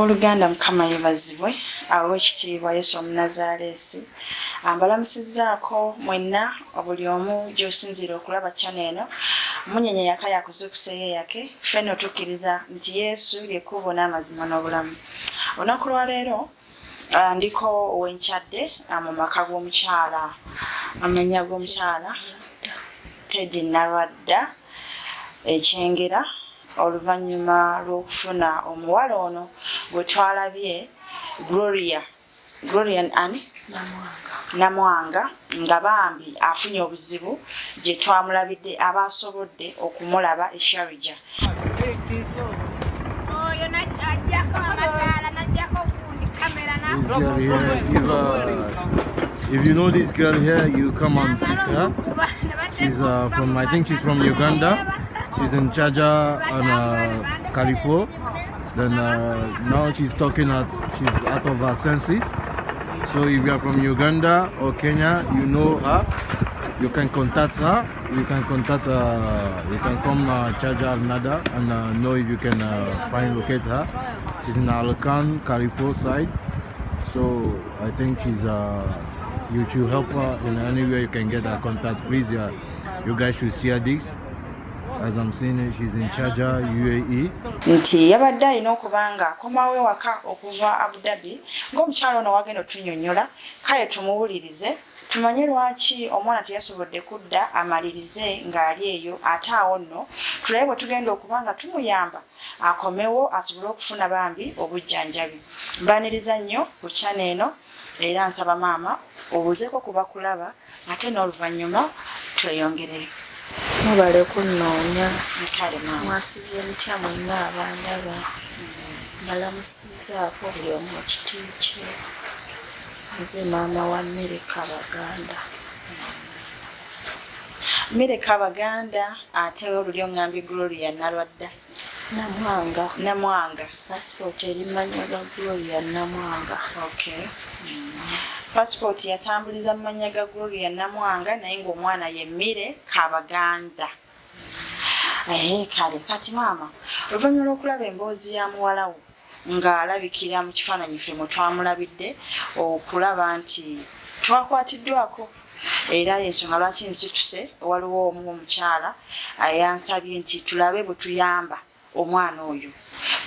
Abooluganda Mukama yebazibwe awo ekitiibwa Yesu Omunazaalesi ambalamusizaako mwenna buli omu gy'osinziira okulaba channel eno munyenye yaka yakuzukuseeyo yake ffenna otukkiriza nti Yesu ly'ekkubo n'amazima n'obulamu. Olunaku lwa leero ndiko owenkyadde mu maka g'omukyala amannya g'omukyala Teddy Nalwadda ekyengera oluvannyuma lw'okufuna omuwala ono gwe twalabye Gloria ani Namwanga nga bambi afunye obuzibu gye twamulabidde abasobodde okumulaba e Sharija. If you know this girl here, you come and pick her. She's from, I think she's from Uganda. She's in Chaja and California. Then now she's talking she's out of her senses. So if you are from Uganda or Kenya, you know her. You can contact her. You can contact you can come Chaja Nada and know if you can locate her. She's in Alakan, California side. So I think she's you should help her in any way you can get her contact. Please, you guys should share this. As I'm seeing it, she's in Sharjah, UAE. Nti yabadde alina okuba nga akomawo ewaka okuva Abu Dhabi ng'omukyala ono wagenda otunnyonnyola kale tumuwulirize tumanye lwaki omwana teyasobodde kudda amalirize ng'ali eyo ate awo nno tulabe bwe tugenda okuba nga tumuyamba akomewo asobole okufuna bambi obujjanjabi. Mbaaniriza nnyo ku channel eno era nsaba maama obuuzeeko ku bakulaba ate n'oluvannyuma tweyongereyo. Mubale kunnoonya Nkale maama mwasuze mutya mwenna abandaba mbalamusizaako buli omu mu kiti kye. Nze maama wa Amerika Baganda. Amerika Baganda ate oluli oŋŋambye Gloria Nalwadda Namwanga. Passport erimanya ga Gloria Namwanga. Okay. Passport yatambuliza mu mannya ga Gloria Namwanga naye ng'omwana ye Mire Kabaganda. Kale kati maama oluvannyuma lw'okulaba emboozi ya muwala wo ng'alabikira mu kifaananyi ffe mwe twamulabidde okulaba nti twakwatiddwako era y'ensonga lwaki nsituse waliwo omu omukyala yansabye nti tulabe bwe tuyamba omwana oyo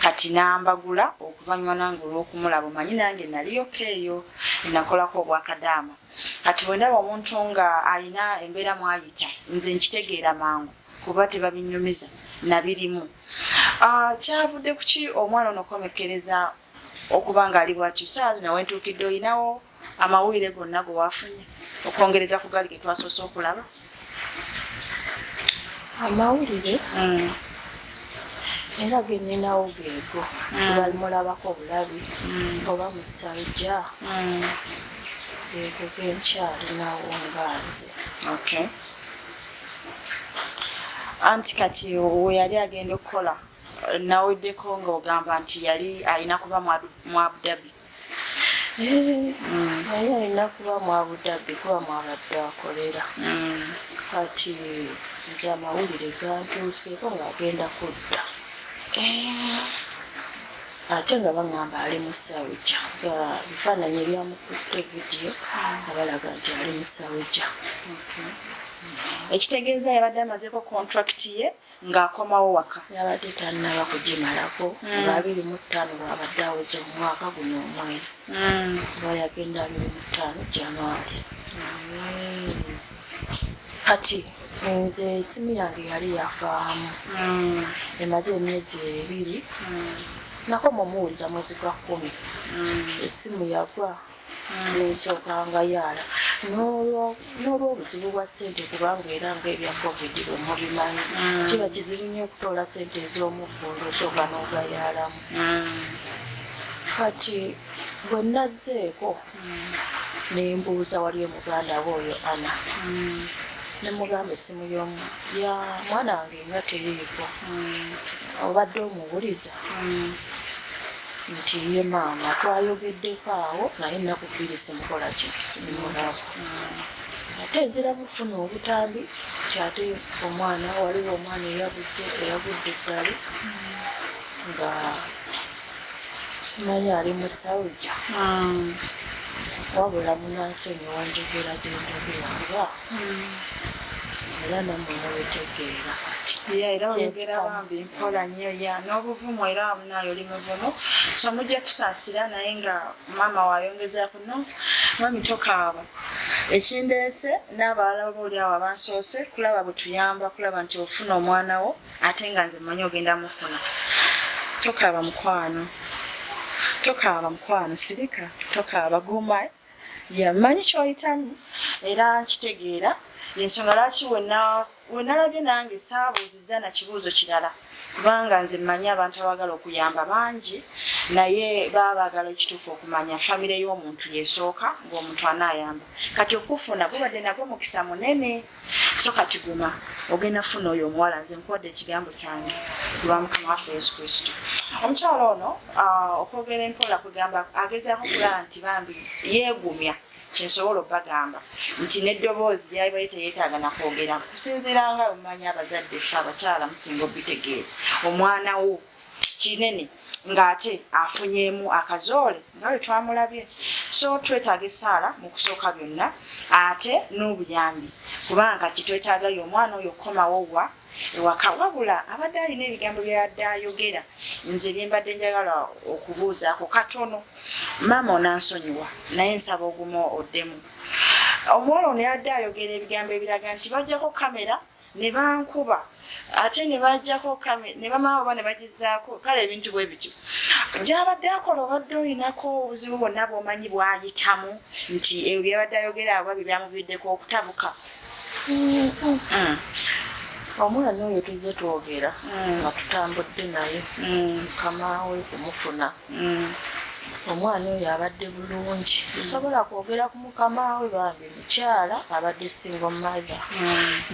kati nambagula okuvannyuma nange olw'okumulaba omanyi nange naliyoka eyo nakolako obwakadaama kati bwe ndaba omuntu nga alina embeera mwayita nze nkitegeera mangu kuba tebabinyumiza nabirimu. Kyavudde ku ki omwana ono okomekereza okuba ng'ali bw'atyo saa zino wentuukidde olinawo amawulire gonna ge waafunye okwongereza ku gali ge twasoose okulaba? Amawulire era geninawo geego tebalimulabako obulabi oba musajja geego genkyalinawo nga nze. Okay. Anti kati we yali agenda okukola naweddeko ng'ogamba nti yali alina kuba mu Abu Dhabi. Naye alina kuba mu Abu Dhabi kuba mwabadde akolera. Kati nze amawulire gantuuseeko ng'agenda kudda. Ate nga baŋŋamba ali mu Sawija nga bifaananyi ebyamukutte vidiyo abalaga nti ali mu Sawija. Ekitegeeza yabadde amazeeko contract ye ng'akomawo waka. Yabadde tannaba kugimalako nga 25 bw'abadde aweza omwaka guno omwezi. Nga yagenda 25 January. Kati nze esimu yange yali yafaamu emaze emyezi 2 nakoma omuwuliza mwezi gwa 10 esimu yagwa nsooka nga yaala n'olw'obuzibu bwa ssente kubanga era ng'ebya covid bwe mubimanyi kiba kizibu nnyo okutoola ssente ez'omuggundu osooka n'ogayaalamu. Kati bwe nazzeeko ne mbuuza wali omuganda we oyo Ana ne mugamba esimu ya mwana wange nga teriiko obadde omuwuliza nti ye maama twayogeddeko awo naye ennaku 2 simukola kintu simulaba. Ate nzira mufuna obutambi nti ate omwana waliwo omwana eyagudde eddali nga simanyi ali mu Saudi wabula munansonyi wanjogera gyenjogera kuba era namwe mubitegeera era oyogera bambi mpola nnyo n'obuvumu era munayo oli muvumu so mujja tusaasira naye nga maama wayongezaako no mwami tokaaba ekindeese n'abalala booli awo abansoose kulaba bwe tuyamba kulaba nti ofuna omwana wo ate nga nze mmanyi ogenda mufuna tokaaba mukwano sirika tokaaba guma yamanyi kyoyitamu era nkitegeera yensonga lwaki wenalabye nange saabuuziza na kibuuzo kirala kubanga nze mmanyi abantu abaagala okuyamba bangi naye baba baagala ekituufu okumanya famire y'omuntu yesooka ng'omuntu anaayamba kati okufuna gubadde nagwo mukisa munene so kati guma ogenda funa oyo omuwala nze nkuwadde ekigambo kyange kulwa mukama waffe yesu kristo omukyalo ono okwogera empola kugamba agezaako kulaba nti bambi yeegumya kyensobola obbagamba nti n'eddoboozi lyali baye teyeetaaga nakwogera kusinziira nga omumanya abazadde ffe abakyala musinga obitegeera omwana wo kinene ng'ate afunyeemu akazoole nga bwe twamulabye so twetaaga essaala mu kusooka byonna ate n'obuyambi kubanga kitwetaagayo omwana oyo okkomawo wa ewaka wabula abadde alina ebigambo byabadde ayogera nze byembadde njagala okubuuzaako katono maama onansonyiwa naye nsaba ogumu oddemu omuwala ono yadde ayogera ebigambo ebiraga nti bajjako kamera ne bankuba ate ne bajjako kamera ne bamaawo oba ne bagizaako kale ebintu bwe bityo gyabadde akola obadde olinako obuzibu bwonna bw'omanyi bwayitamu nti ebyo byabadde ayogera aba bye byamuviddeko okutabuka omwana oyo tuzze twogera nga tutambudde naye mukama we kumufuna omwana oyo abadde bulungi sisobola kwogera ku mukama we bambi mukyala abadde single mother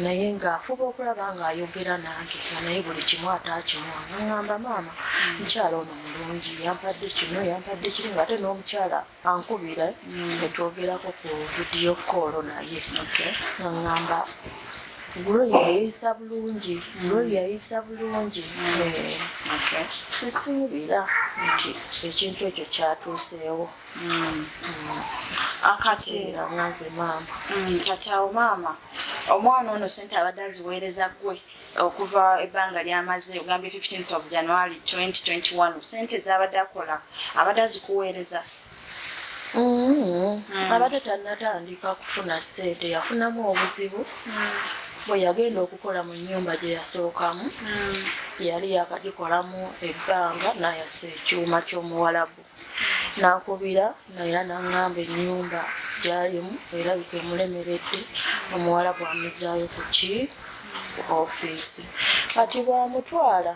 naye ng'afuba okulaba ng'ayogera nange nga naye buli kimu ataakimuwa naŋŋamba maama mukyala ono mulungi yampadde kino yampadde kiri ng'ate n'omukyala ankubira netwogerako ku vidiyo koolo naye naŋŋamba Gloria yayisa bulungi, sisuubira nti ekintu ekyo kyatuuseewo. Akati nganze maama. Kati awo maama, omwana ono ssente abadde aziweereza ggwe okuva ebbanga lyamaze ogambye 15th of January 2021 ssente z'abadde akola abadde azikuweereza. Abadde tannatandika kufuna ssente, yafunamu obuzibu. Bwe yagenda okukola mu nnyumba gye yasookamu yali yakagikolamu ebbanga n'ayasa ekyuma ky'omuwalabu n'akubira naye n'aŋŋamba ennyumba gy'alimu era bikemulemeredde omuwalabu amuzaayo ku ofiisi kati bw'amutwala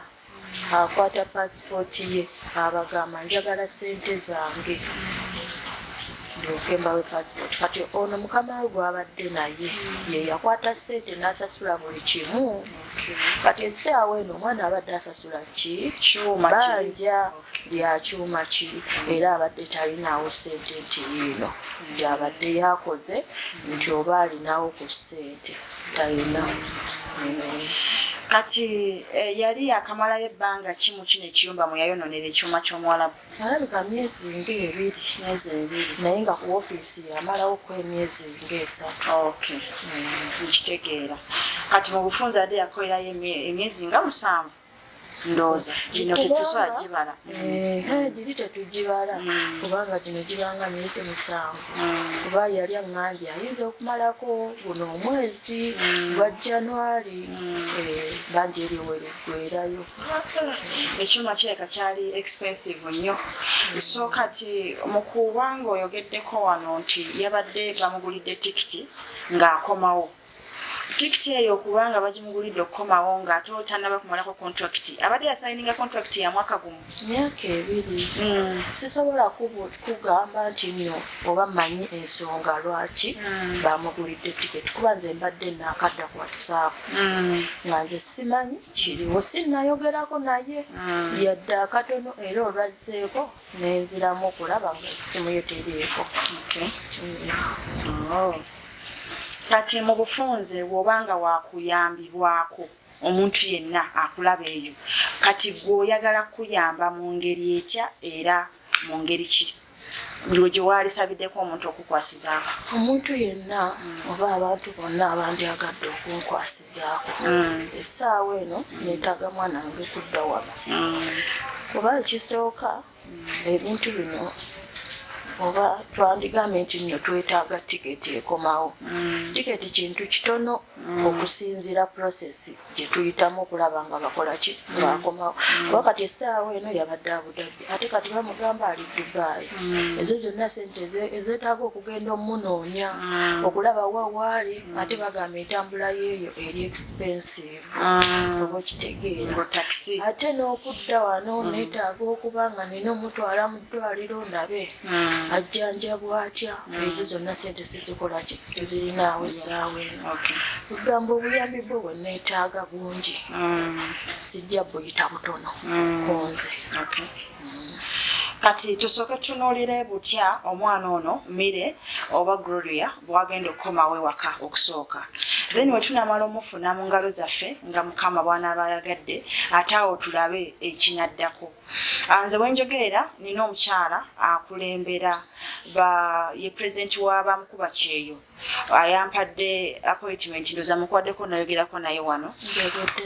akwata paasipooti ye abagamba njagala ssente zange ndyoke mbawe passport kati ono mukama we gwabadde naye ye yakwata ssente n'asasula buli kimu kati essaawa eno omwana abadde asasula banja lya kyuma ki era abadde talinawo ssente nti yiino gyabadde yakoze nti oba alinawo ku ssente talina. Kati yali yakamalayo ebbanga ki mu kino ekiyumba mwe yayononera ekyuma ky'omuwalabu? Alabika myezi ng'ebiri naye nga ku ofiisi yamalawo ku emyezi ng'esatu. Okay. Nkitegeera. Kati mu bufunze adde yakolerayo emyezi nga 7. Ndooza gino tetusobola gibala. Giri tetugibala kubanga gino gibanga myezi 7. Kuba yali aŋŋambye ayinza okumalako guno omwezi gwa January banja eriweerayo. Ekyuma kireka kyali expensive nnyo. So kati mu kubanga oyogeddeko wano nti yabadde bamugulidde tikiti ng'akomawo. Tikiti eyo kubanga bagimugulidde okukomawo ng'ate tannaba kumalako contract. Abadde yasayininga contract ya mwaka gumu. Myaka 2. Sisobola kugamba nti nno oba mmanyi ensonga lwaki bamugulidde tikiti kuba nze mbadde naakadda ku WhatsApp. Nga nze simanyi kiriwo sinnayogerako naye yadde akatono era olwazzeeko nenziramu okulaba nga essimu ye teriiko. Kati mu bufunze bw'obanga wakuyambibwako omuntu yenna akulaba eyo kati gwe oyagala kuyamba mu ngeri etya era mu ngeri ki gye waalisabiddeko omuntu okukwasizaako? Omuntu yenna oba abantu bonna abandyagadde okunkwasizaako essaawa eno neetaaga mwana wange kudda wano kuba ekisooka ebintu bino oba twandigambye nti nno twetaaga tiketi ekomawo. Tiketi kintu kitono okusinziira prosesi gye tuyitamu okulaba nga bakola ki ng'akomawo. Kuba kati essaawa eno yabadde Abudabbi ate kati bamugamba ali Dubai. Ezo zonna ssente ezeetaaga okugenda omunoonya okulaba waali ate bagamba entambula yeeyo eri expensive oba okitegeera. Ate n'okudda wano neetaaga okuba nga nina omutwala mu ddwaliro ndabe ajjanjabwa atya. Ezo zonna ssente sizikola ki sizirinaawo essaawa eno. Kugamba obuyambi bwe bwe neetaaga bungi sijja buyita butono ku nze. Kati tusooke tunuulire butya omwana ono Mire oba Gloria bwagenda okukomawo ewaka okusooka. Then we tunamala omufuna mu ngalo zaffe nga Mukama bw'anaaba ayagadde ate awo tulabe ekinaddako. Nze wenjogeera nina omukyala akulembera ye pulezidenti w'abamukuba kyeyo ayampadde appointment ndoza mukwaddeko nayogerako naye wano.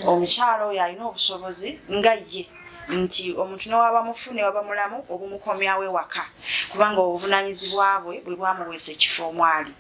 Omukyala oyo alina obusobozi nga ye nti omuntu n'owaba mufune waba mulamu obumukomyawo ewaka kubanga obuvunaanyizibwa bwe bwe bwamuweesa ekifo omwali.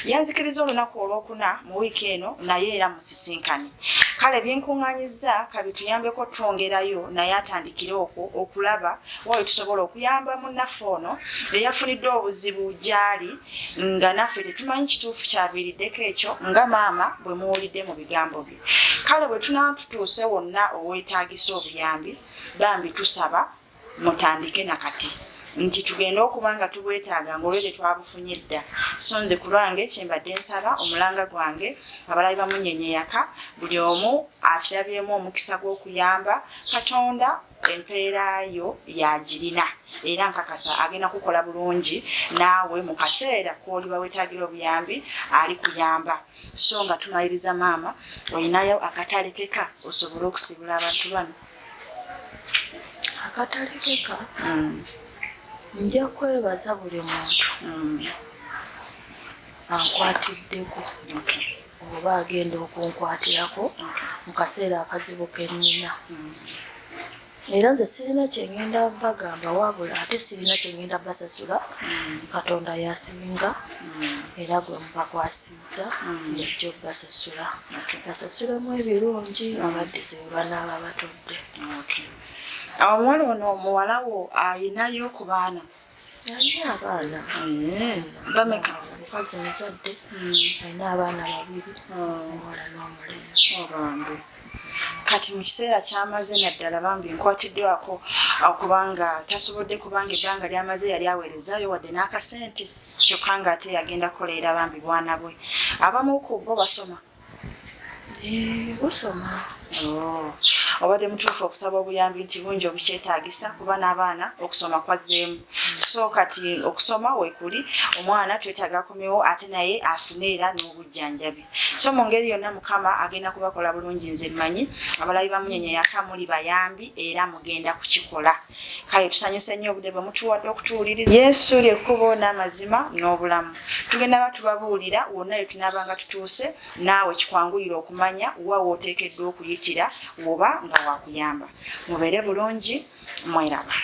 Yanzikiriza olunaku olwokuna mu wiiki eno naye era musisinkane. Kale byenkuŋŋaanyizza kabituyambeko twongerayo naye atandikire okwo okulaba wawe tusobola okuyamba munnaffe ono eyafunidde obuzibu gy'ali nga naffe tetumanyi kituufu kyaviiriddeko ekyo nga maama bwe muwulidde mu bigambo bye. Kale bwe tunaaba tutuuse wonna oweetaagisa obuyambi bambi tusaba mutandike nakati nti tugenda okuba nga tubwetaaga ng'olwedde twabufunye dda. So nze ku lwange kyembadde nsaba omulanga gwange abalabi bamunyenyeyaka buli omu akirabyemu omukisa gw'okuyamba Katonda empeera yo yagirina era nkakasa agenda kukola bulungi naawe mu kaseera k'oliba weetaagira obuyambi ali kuyamba. So nga tumaliriza maama olinayo akatalekeka osobole okusibula abantu bano? Akatalekeka nja kwebaza buli muntu ankwatiddeko oba agenda okunkwatirako mu kaseera akazibu ke nnina. Era nze sirina kyengenda bagamba wabula ate sirina kyengenda basasula. Katonda yasinga era gwe mubakwasizza yajja obbasasula. Basasulamu ebirungi abadde ze banaaba batudde. Omuwala ono muwala wo ayinayo ku baana? Alina abaana. Bameka? Mukazi muzadde alina abaana 2 omuwala n'omulenzi. Bambi kati mu kiseera kyamaze naddala bambi nkwatiddwako okubanga tasobodde kubanga ebbanga lyamaze yali aweerezaayo wadde n'akasente kyokka nga ate yagenda kukolera bambi bwana bwe. Abamu ku bo basoma? Busoma. Obadde mutuufu okusaba obuyambi nti bungi obukyetaagisa kuba n'abaana okusoma kwazzeemu. So kati okusoma weekuli omwana twetaaga akomewo ate naye afune era n'obujjanjabi. So mu ngeri yonna Mukama agenda kubakola bulungi. Nze mmanyi abalabi bamunyenyeyaka muli bayambi era mugenda kukikola. Kale tusanyuse nnyo obudde bwe mutuwadde okutuwuliriza. Yesu ly'ekkubo n'amazima n'obulamu. Tugenda batubabuulira wonna we tunaabanga tutuuse naawe kikwanguyira okumanya wa wooteekeddwa okuyitira woba nga wakuyamba. Mubeere bulungi, mweraba.